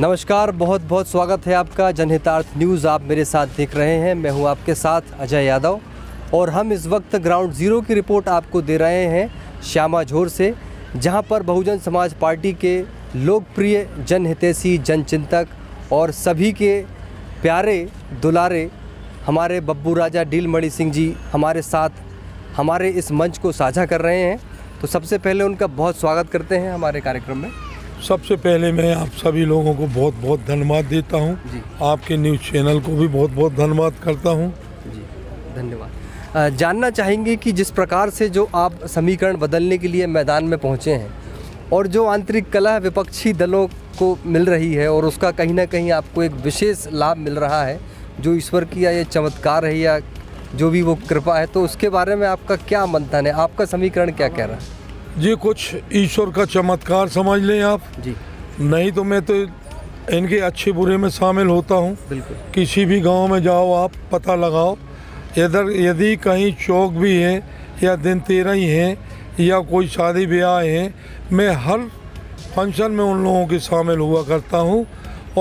नमस्कार, बहुत बहुत स्वागत है आपका जनहितार्थ न्यूज़। आप मेरे साथ देख रहे हैं, मैं हूं आपके साथ अजय यादव और हम इस वक्त ग्राउंड ज़ीरो की रिपोर्ट आपको दे रहे हैं श्यामा झोर से, जहां पर बहुजन समाज पार्टी के लोकप्रिय जनहितैषी जनचिंतक और सभी के प्यारे दुलारे हमारे बब्बू राजा डीलमणि सिंह जी हमारे साथ हमारे इस मंच को साझा कर रहे हैं। तो सबसे पहले उनका बहुत स्वागत करते हैं हमारे कार्यक्रम में। सबसे पहले मैं आप सभी लोगों को बहुत बहुत धन्यवाद देता हूं। आपके न्यूज़ चैनल को भी बहुत बहुत धन्यवाद करता हूं। जी धन्यवाद। जानना चाहेंगे कि जिस प्रकार से जो आप समीकरण बदलने के लिए मैदान में पहुंचे हैं और जो आंतरिक कलह विपक्षी दलों को मिल रही है और उसका कहीं ना कहीं आपको एक विशेष लाभ मिल रहा है, जो ईश्वर की या ये चमत्कार है या जो भी वो कृपा है, तो उसके बारे में आपका क्या मंथन है? आपका समीकरण क्या कह रहा है? जी, कुछ ईश्वर का चमत्कार समझ लें आप जी। नहीं तो मैं तो इनके अच्छे बुरे में शामिल होता हूं। बिल्कुल। किसी भी गांव में जाओ, आप पता लगाओ, यदि कहीं चौक भी है या दिन तेरह ही है या कोई शादी ब्याह है, मैं हर फंक्शन में उन लोगों के शामिल हुआ करता हूं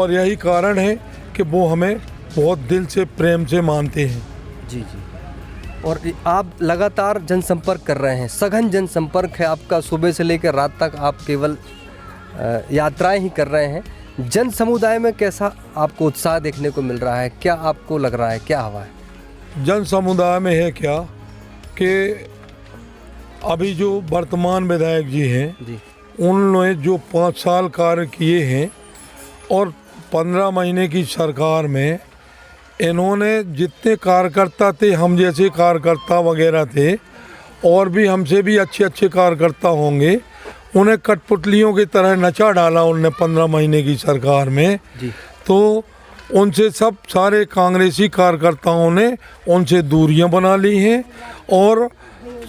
और यही कारण है कि वो हमें बहुत दिल से प्रेम से मानते हैं। जी जी। और आप लगातार जनसंपर्क कर रहे हैं, सघन जनसंपर्क है आपका, सुबह से लेकर रात तक आप केवल यात्राएं ही कर रहे हैं। जन समुदाय में कैसा आपको उत्साह देखने को मिल रहा है? क्या आपको लग रहा है, क्या हवा है? जन समुदाय में है क्या कि अभी जो वर्तमान विधायक जी हैं, उन्होंने जो 5 साल कार्य किए हैं और 15 महीने की सरकार में इन्होंने जितने कार्यकर्ता थे, हम जैसे कार्यकर्ता वगैरह थे और भी हमसे भी अच्छे अच्छे कार्यकर्ता होंगे, उन्हें कठपुतलियों की तरह नचा डाला उनने 15 महीने की सरकार में जी। तो उनसे सब सारे कांग्रेसी कार्यकर्ताओं ने उनसे दूरियां बना ली हैं और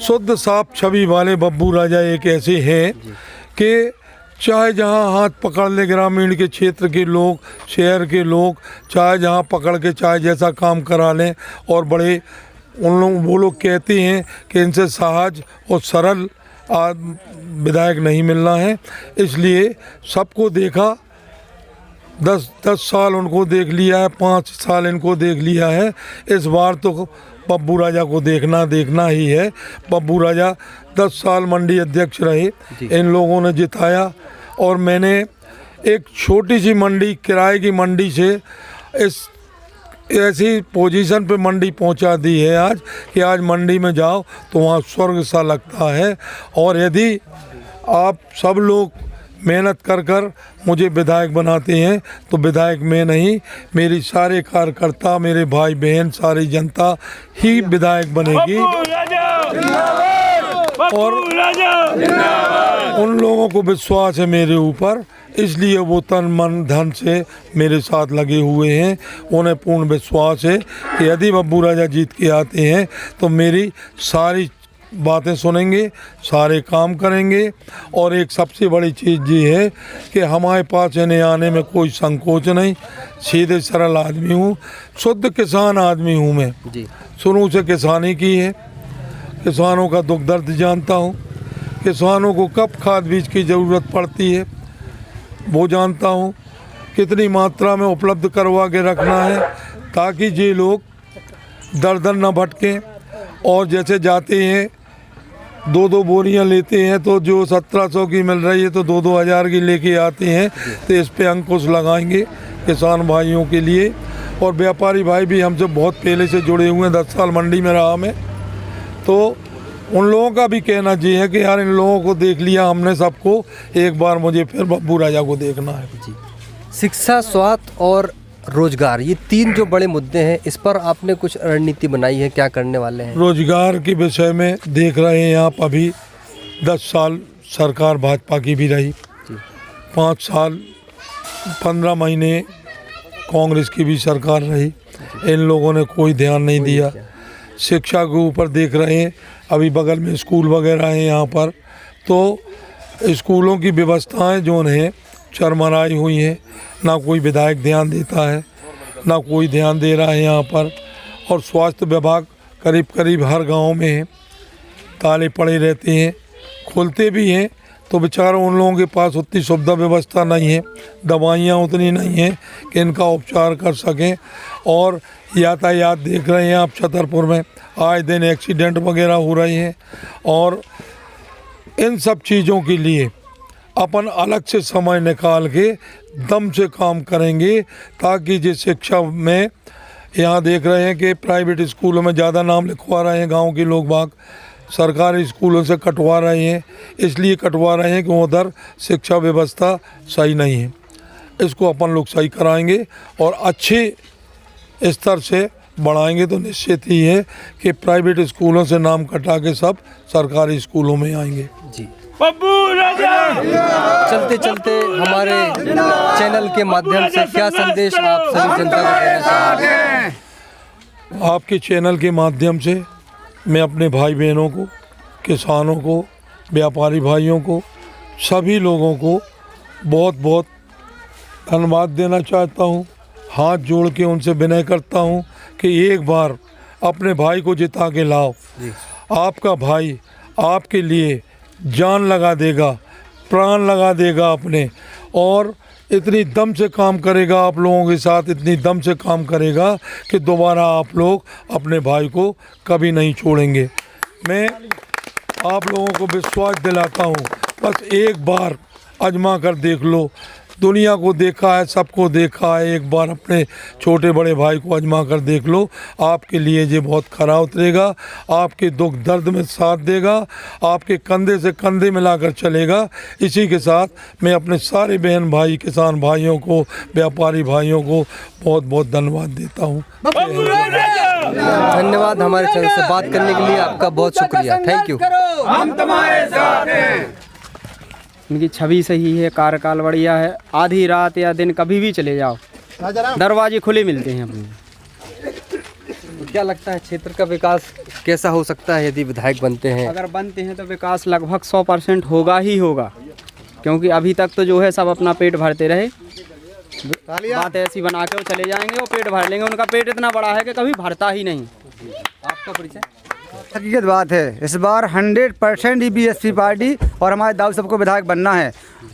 शुद्ध साफ छवि वाले बब्बू राजा एक ऐसे हैं कि चाहे जहां हाथ पकड़ ले ग्रामीण के क्षेत्र के लोग, शहर के लोग, चाहे जहां पकड़ के चाहे जैसा काम करा लें, और बड़े वो लोग कहते हैं कि इनसे सहज और सरल विधायक नहीं मिलना है। इसलिए सबको देखा, 10 साल उनको देख लिया है, 5 साल इनको देख लिया है, इस बार तो बब्बू राजा को देखना ही है। बब्बू राजा 10 साल मंडी अध्यक्ष रहे, इन लोगों ने जिताया और मैंने एक छोटी सी मंडी, किराए की मंडी से इस ऐसी पोजीशन पे मंडी पहुंचा दी है आज कि आज मंडी में जाओ तो वहाँ स्वर्ग सा लगता है। और यदि आप सब लोग मेहनत कर मुझे विधायक बनाते हैं तो विधायक मैं नहीं, मेरी सारे कार्यकर्ता, मेरे भाई बहन, सारी जनता ही विधायक बनेगी। और उन लोगों को विश्वास है मेरे ऊपर, इसलिए वो तन मन धन से मेरे साथ लगे हुए हैं। उन्हें पूर्ण विश्वास है कि यदि बब्बू राजा जीत के आते हैं तो मेरी सारी बातें सुनेंगे, सारे काम करेंगे। और एक सबसे बड़ी चीज़ ये है कि हमारे पास इन्हें आने में कोई संकोच नहीं, सीधे सरल आदमी हूँ, शुद्ध किसान आदमी हूँ मैं जी। शुरू से किसानी की है, किसानों का दुख दर्द जानता हूँ, किसानों को कब खाद बीज की ज़रूरत पड़ती है वो जानता हूँ, कितनी मात्रा में उपलब्ध करवा के रखना है ताकि ये लोग दर दर न भटकें। और जैसे जाते हैं 2-2 बोरियां लेते हैं तो जो 1700 की मिल रही है तो 2-2 हज़ार की लेके आते हैं। तो इस पे अंकुश लगाएंगे किसान भाइयों के लिए। और व्यापारी भाई भी हमसे बहुत पहले से जुड़े हुए हैं, 10 साल मंडी में रहा मैं, तो उन लोगों का भी कहना चाहिए है कि यार इन लोगों को देख लिया हमने सबको, एक बार मुझे फिर बब्बू राजा को देखना है जी। शिक्षा, स्वास्थ्य और रोजगार, ये 3 जो बड़े मुद्दे हैं, इस पर आपने कुछ रणनीति बनाई है, क्या करने वाले हैं? रोजगार के विषय में देख रहे हैं आप, अभी 10 साल सरकार भाजपा की भी रही, 5 साल 15 महीने कांग्रेस की भी सरकार रही, इन लोगों ने कोई ध्यान नहीं दिया। शिक्षा के ऊपर देख रहे हैं, अभी बगल में स्कूल वगैरह हैं यहाँ पर, तो स्कूलों की व्यवस्थाएं जो हैं चरमराई हुई हैं, ना कोई विधायक ध्यान देता है, ना कोई ध्यान दे रहा है यहाँ पर। और स्वास्थ्य विभाग करीब करीब हर गांव में है, ताले पड़े रहते हैं, खुलते भी हैं तो बेचारों उन लोगों के पास उतनी सुविधा व्यवस्था नहीं है, दवाइयाँ उतनी नहीं हैं कि इनका उपचार कर सकें। और यातायात देख रहे हैं आप छतरपुर में आए दिन एक्सीडेंट वगैरह हो रहे हैं। और इन सब चीज़ों के लिए अपन अलग से समय निकाल के दम से काम करेंगे, ताकि जिस शिक्षा में यहाँ देख रहे हैं कि प्राइवेट स्कूलों में ज़्यादा नाम लिखवा रहे हैं गांव के लोग बाग, सरकारी स्कूलों से कटवा रहे हैं। इसलिए कटवा रहे हैं कि उधर शिक्षा व्यवस्था सही नहीं है। इसको अपन लोग सही कराएंगे और अच्छे स्तर से बढ़ाएंगे तो निश्चित ही है कि प्राइवेट स्कूलों से नाम कटा के सब सरकारी स्कूलों में आएंगे। जी चलते चलते हमारे चैनल के माध्यम से क्या संदेश आप सभी जनता को देना चाहते हैं? आपके चैनल के माध्यम से मैं अपने भाई बहनों को, किसानों को, व्यापारी भाइयों को, सभी लोगों को बहुत बहुत धन्यवाद देना चाहता हूँ। हाथ जोड़ के उनसे विनय करता हूँ कि एक बार अपने भाई को जिता के लाओ। आपका भाई आपके लिए जान लगा देगा, प्राण लगा देगा अपने, और इतनी दम से काम करेगा आप लोगों के साथ, इतनी दम से काम करेगा कि दोबारा आप लोग अपने भाई को कभी नहीं छोड़ेंगे। मैं आप लोगों को विश्वास दिलाता हूँ, बस एक बार आजमा कर देख लो। दुनिया को देखा है, सबको देखा है, एक बार अपने छोटे बड़े भाई को आजमा कर देख लो। आपके लिए ये बहुत खरा उतरेगा, आपके दुख दर्द में साथ देगा, आपके कंधे से कंधे मिलाकर चलेगा। इसी के साथ मैं अपने सारे बहन भाई, किसान भाइयों को, व्यापारी भाइयों को बहुत बहुत धन्यवाद देता हूँ। धन्यवाद हमारे चैनल से बात करने के लिए, आपका बहुत शुक्रिया, थैंक यू। हम तुम्हारे साथ हैं। इनकी छवि सही है, कार्यकाल बढ़िया है। आधी रात या दिन कभी भी चले जाओ, दरवाजे खुले मिलते हैं अपने। तो क्या लगता है क्षेत्र का विकास कैसा हो सकता है यदि विधायक बनते हैं? अगर बनते हैं तो विकास लगभग 100% होगा ही होगा, क्योंकि अभी तक तो जो है सब अपना पेट भरते रहे। बात ऐसी बना के वो चले जाएंगे और पेट भर लेंगे। उनका पेट इतना बड़ा है कि कभी भरता ही नहीं। आपका परिचय? हकीकत बात है, इस बार 100% ही बीएसपी पार्टी और हमारे दाऊ सबको विधायक बनना है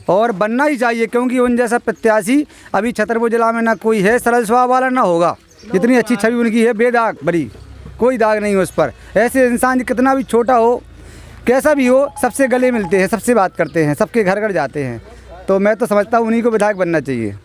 और बनना ही चाहिए, क्योंकि उन जैसा प्रत्याशी अभी छतरपुर जिला में ना कोई है, सरल स्वभाव वाला ना होगा। इतनी अच्छी छवि उनकी है, बेदाग बड़ी, कोई दाग नहीं है उस पर। ऐसे इंसान कितना भी छोटा हो, कैसा भी हो, सबसे गले मिलते हैं, सबसे बात करते हैं, सबके घर घर जाते हैं। तो मैं तो समझता हूँ उन्हीं को विधायक बनना चाहिए।